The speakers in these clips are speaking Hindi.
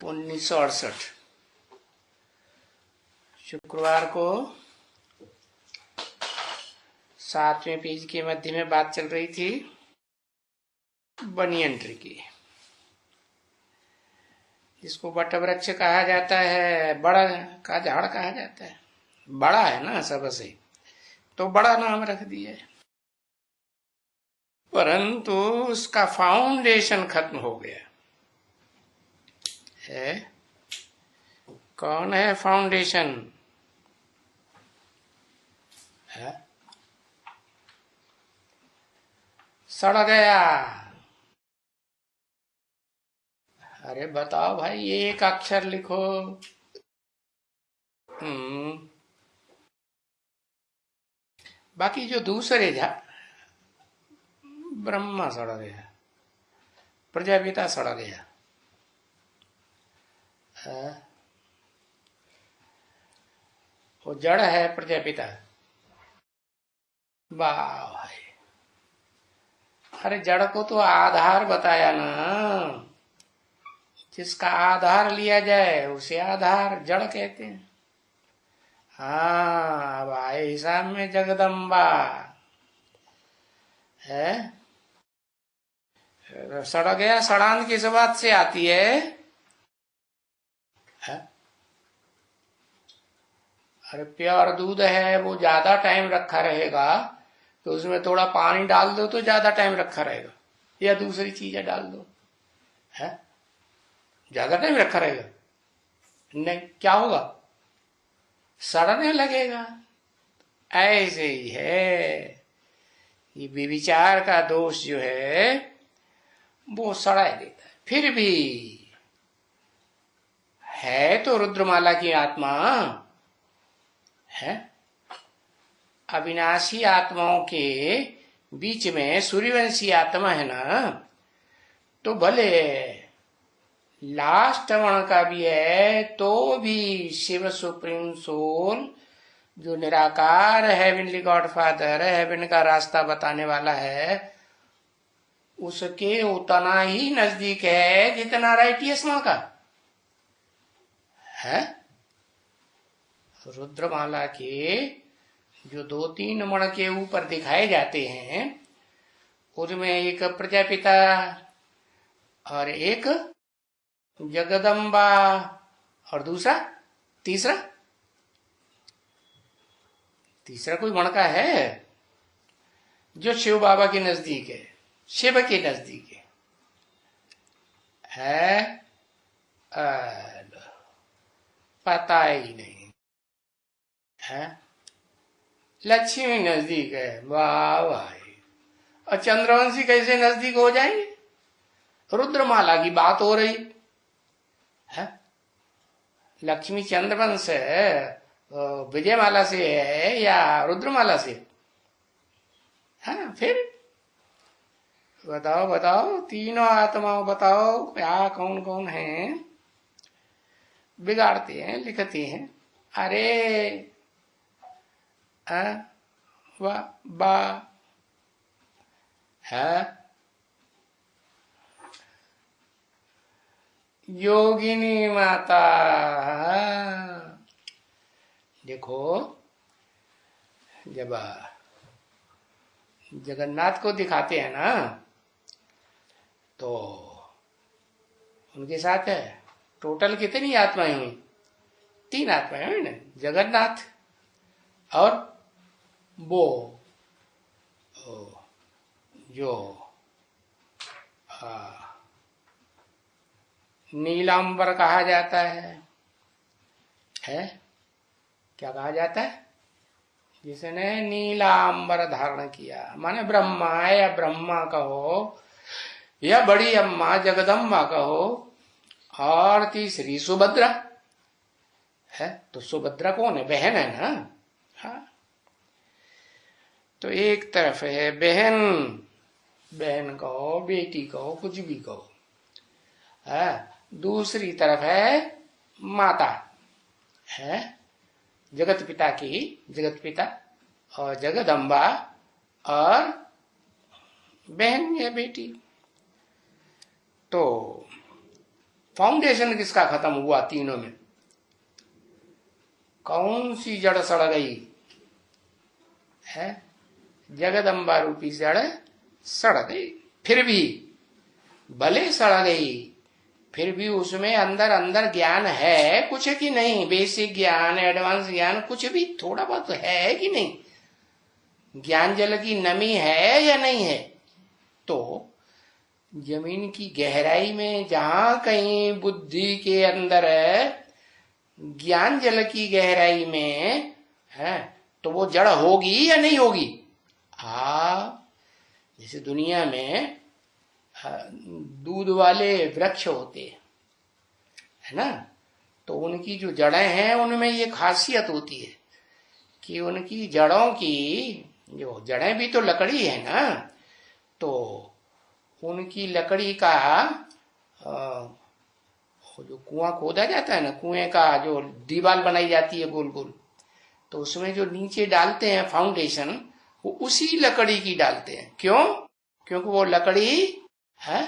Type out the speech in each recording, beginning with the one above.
1968 शुक्रवार को 7वें पेज के मध्य में बात चल रही थी बनियन ट्री की, जिसको वटवृक्ष कहा जाता है, बड़ा का झाड़ कहा जाता है। बड़ा है ना सबसे, तो बड़ा नाम रख दिया, परंतु उसका फाउंडेशन खत्म हो गया है। कौन है फाउंडेशन? है सड़ गया। अरे बताओ भाई, एक अक्षर लिखो। बाकी जो दूसरे ब्रह्मा सड़ गया, प्रजापिता सड़ गया, वो जड़ है प्रजापिता। वाह भाई, अरे जड़ को तो आधार बताया ना, जिसका आधार लिया जाए उसे आधार जड़ कहते हैं। हाँ भाई साहब में जगदम्बा है। सड़ गया, सड़ान किस बात से आती है? अरे प्योर दूध है, वो ज्यादा टाइम रखा रहेगा तो उसमें थोड़ा पानी डाल दो तो ज्यादा टाइम रखा रहेगा, या दूसरी चीजें डाल दो, है ज्यादा टाइम रखा रहेगा? नहीं, क्या होगा? सड़ने लगेगा। ऐसे ही है, ये विचार का दोष जो है वो सड़ा देता है। फिर भी है तो रुद्रमाला की आत्मा है। अविनाशी आत्माओं के बीच में सूर्यवंशी आत्मा है ना, तो भले लास्ट वर्ण का भी है तो भी शिव सुप्रीम सोल जो निराकार हेवनली गॉड फादर है, हेवन का रास्ता बताने वाला है, उसके उतना ही नजदीक है जितना राइटियस मां का है। रुद्रमाला के जो 2-3 मण के ऊपर दिखाए जाते हैं, उनमें एक प्रजापिता और एक जगदम्बा और दूसरा तीसरा कोई मण का है जो शिव बाबा के नजदीक है, शिव के नजदीक है। पता ही नहीं है। लक्ष्मी नजदीक है, वाह भाई। और चंद्रवंशी कैसे नजदीक हो जाएंगे? रुद्रमाला की बात हो रही है। लक्ष्मी चंद्रवंश विजयमाला से है या रुद्रमाला से? हाँ, फिर बताओ तीनों आत्माओं बताओ क्या कौन कौन है? बिगाड़ते हैं, लिखते हैं। अरे बा है योगिनी माता। देखो, जब जगन्नाथ को दिखाते हैं ना, तो उनके साथ है टोटल कितनी आत्माएं हुई? 3 आत्माएं हुई ना, जगन्नाथ और वो जो नीलांबर कहा जाता है क्या कहा जाता है? जिसने नीलांबर धारण किया, माने ब्रह्मा या ब्रह्मा कहो या बड़ी अम्मा जगदम्बा कहो, और तीसरी सुभद्रा है। तो सुभद्रा कौन है? बहन है ना। हाँ, तो एक तरफ है बहन कहो, बेटी कहो, कुछ भी कहो, दूसरी तरफ है माता है, जगत पिता और जगदम्बा और बहन या बेटी। तो फाउंडेशन किसका खत्म हुआ तीनों में? कौन सी जड़ सड़ गई है? जगदम्बा रूपी जड़ सड़ गई। फिर भी भले सड़ गई, फिर भी उसमें अंदर अंदर ज्ञान है कुछ कि नहीं? बेसिक ज्ञान, एडवांस ज्ञान कुछ भी थोड़ा बहुत है कि नहीं? ज्ञान जल की नमी है या नहीं है? तो जमीन की गहराई में जहां कहीं बुद्धि के अंदर ज्ञान जल की गहराई में है, तो वो जड़ होगी या नहीं होगी? जैसे दुनिया में दूध वाले वृक्ष होते हैं, है ना, तो उनकी जो जड़ें हैं उनमें ये खासियत होती है कि उनकी जड़ों की जो जड़ें भी तो लकड़ी है ना, तो उनकी लकड़ी का जो कुआं खोदा जाता है ना, कुएं का जो दीवार बनाई जाती है गोल गोल, तो उसमें जो नीचे डालते हैं फाउंडेशन, वो उसी लकड़ी की डालते हैं। क्यों? क्योंकि वो लकड़ी है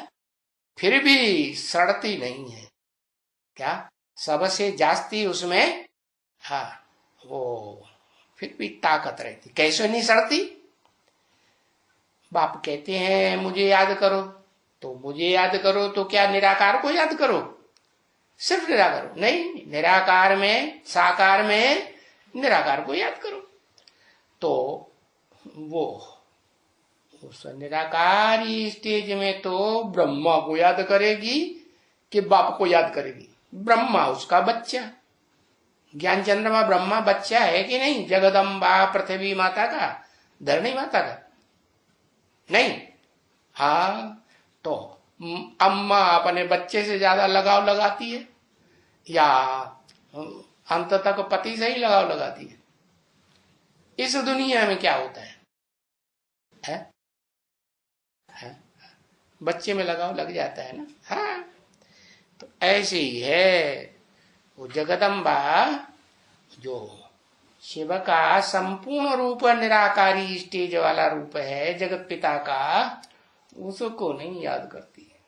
फिर भी सड़ती नहीं है। क्या? सबसे जास्ती उसमें वो फिर भी ताकत रहती। कैसे नहीं सड़ती? बाप कहते हैं मुझे याद करो, तो मुझे याद करो तो क्या निराकार को याद करो? सिर्फ निराकार नहीं, निराकार में, साकार में निराकार को याद करो। तो वो उस निराकारी स्टेज में तो ब्रह्मा को याद करेगी कि बाप को याद करेगी? ब्रह्मा उसका बच्चा, ज्ञान चंद्रमा ब्रह्मा बच्चा है कि नहीं? जगदम्बा पृथ्वी माता का, धरणी माता का नहीं? तो अम्मा अपने बच्चे से ज्यादा लगाव लगाती है या अंत तक पति से ही लगाव लगाती है? इस दुनिया में क्या होता है? बच्चे में लगाव लग जाता है ना। तो ऐसे ही है वो जगदम्बा, जो शिव का संपूर्ण रूप निराकारी स्टेज वाला रूप है जगत पिता का, उसको नहीं याद करती है।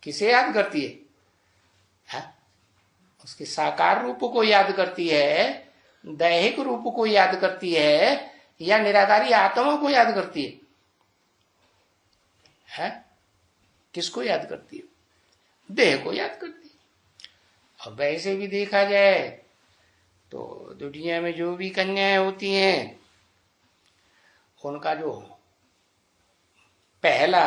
किसे याद करती है? उसके साकार रूप को याद करती है, दैहिक रूप को याद करती है, या निराकारी आत्मा को याद करती है? किसको याद करती है? देह को याद करती है। अब वैसे भी देखा जाए तो दुनिया में जो भी कन्याएं होती हैं, उनका जो पहला